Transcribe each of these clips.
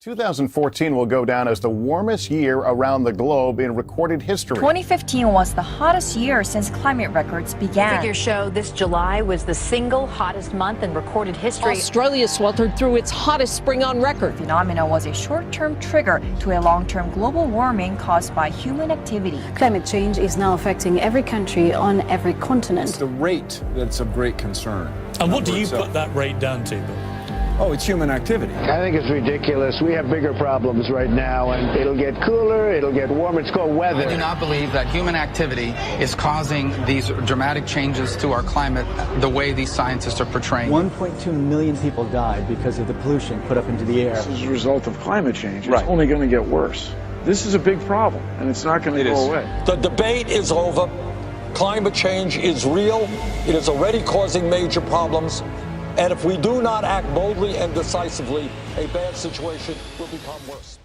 2014 will go down as the warmest year around the globe in recorded history. 2015 was the hottest year since climate records began. Figures show this July was the single hottest month in recorded history. Australia sweltered through its hottest spring on record. The phenomenon was a short-term trigger to a long-term global warming caused by human activity. Climate change is now affecting every country on every continent. It's the rate that's of great concern. And what do you put that rate down to, Bill? Oh, it's human activity. I think it's ridiculous. We have bigger problems right now, and it'll get cooler, it'll get warmer. It's called weather. I do not believe that human activity is causing these dramatic changes to our climate the way these scientists are portraying. 1.2 million people died because of the pollution put up into the air. This is a result of climate change. It's only going to get worse. This is a big problem, and it's not going to go away. The debate is over. Climate change is real. It is already causing major problems. And if we do not act boldly and decisively, a bad situation will become worse.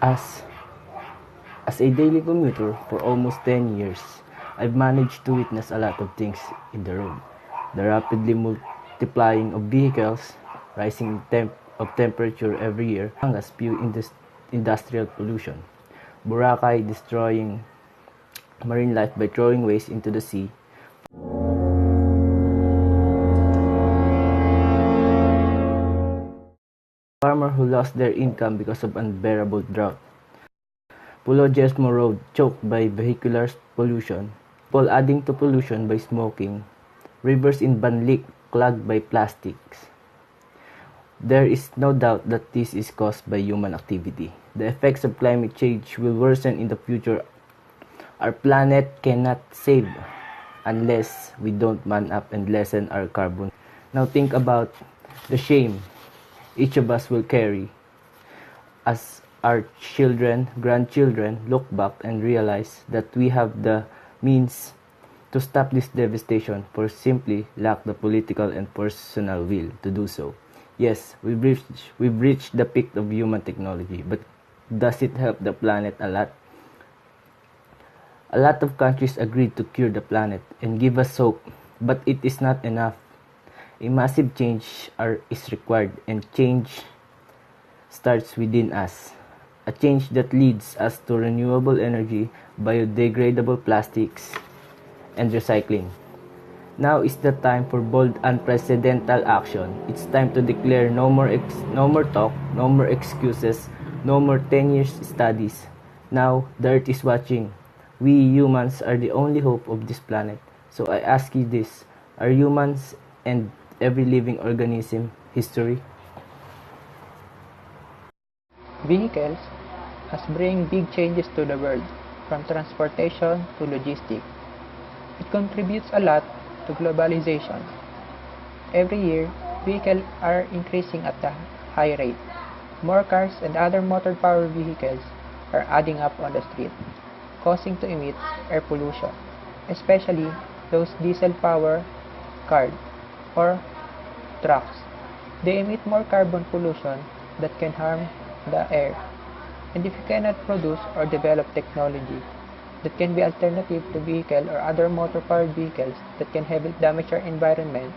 As a daily commuter for almost 10 years, I've managed to witness a lot of things in the road. The rapidly multiplying of vehicles, rising of temperature every year, as few industrial pollution. Boracay destroying marine life by throwing waste into the sea. Farmers who lost their income because of unbearable drought. Pulo Jesmo Road choked by vehicular pollution. People adding to pollution by smoking. Rivers in Banlic clogged by plastics. There is no doubt that this is caused by human activity. The effects of climate change will worsen in the future. Our planet cannot save unless we don't man up and lessen our carbon. Now think about the shame each of us will carry as our children, grandchildren look back and realize that we have the means to stop this devastation for simply lack the political and personal will to do so. Yes, we've reached the peak of human technology, but does it help the planet a lot? A lot of countries agreed to cure the planet and give us hope, but it is not enough. A massive change is required, and change starts within us. A change that leads us to renewable energy, biodegradable plastics, and recycling. Now is the time for bold, unprecedented action. It's time to declare no more talk, no more excuses, no more 10 years studies. Now, the Earth is watching. We humans are the only hope of this planet. So I ask you this, are humans and every living organism history? Vehicles has bring big changes to the world, from transportation to logistics. It contributes a lot to globalization. Every year, vehicles are increasing at a high rate. More cars and other motor-powered vehicles are adding up on the street, causing to emit air pollution, especially those diesel-powered cars or trucks. They emit more carbon pollution that can harm the air. And if you cannot produce or develop technology that can be alternative to vehicle or other motor-powered vehicles that can heavily damage our environment,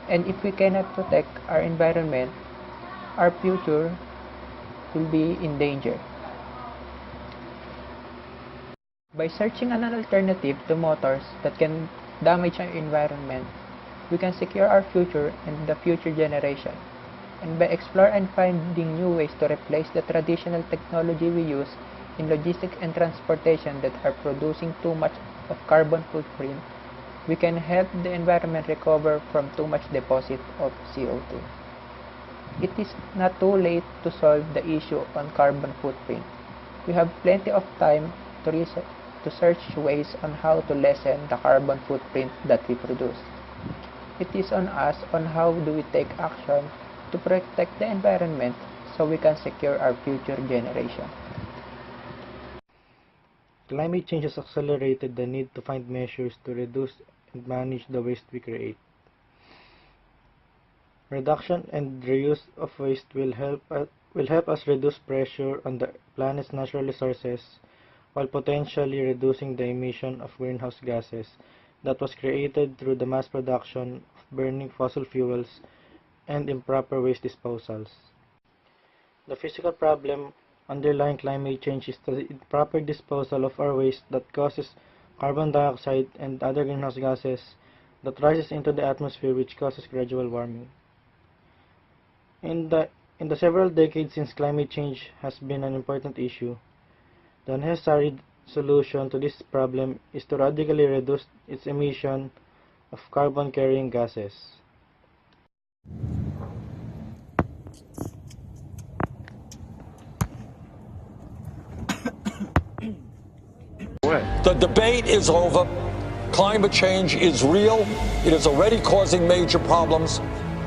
and if we cannot protect our environment, our future will be in danger. By searching an alternative to motors that can damage our environment, we can secure our future and the future generation. And by exploring and finding new ways to replace the traditional technology we use in logistics and transportation that are producing too much of carbon footprint, we can help the environment recover from too much deposit of CO2. It is not too late to solve the issue on carbon footprint. We have plenty of time to search ways on how to lessen the carbon footprint that we produce. It is on us on how do we take action to protect the environment so we can secure our future generation. Climate change has accelerated the need to find measures to reduce and manage the waste we create. Reduction and reuse of waste will help us reduce pressure on the planet's natural resources while potentially reducing the emission of greenhouse gases that was created through the mass production of burning fossil fuels and improper waste disposals. The physical problem underlying climate change is the improper disposal of our waste that causes carbon dioxide and other greenhouse gases that rises into the atmosphere, which causes gradual warming. In the several decades since climate change has been an important issue, the necessary solution to this problem is to radically reduce its emission of carbon-carrying gases. The debate is over. Climate change is real. It is already causing major problems.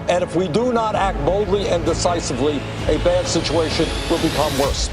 And if we do not act boldly and decisively, a bad situation will become worse.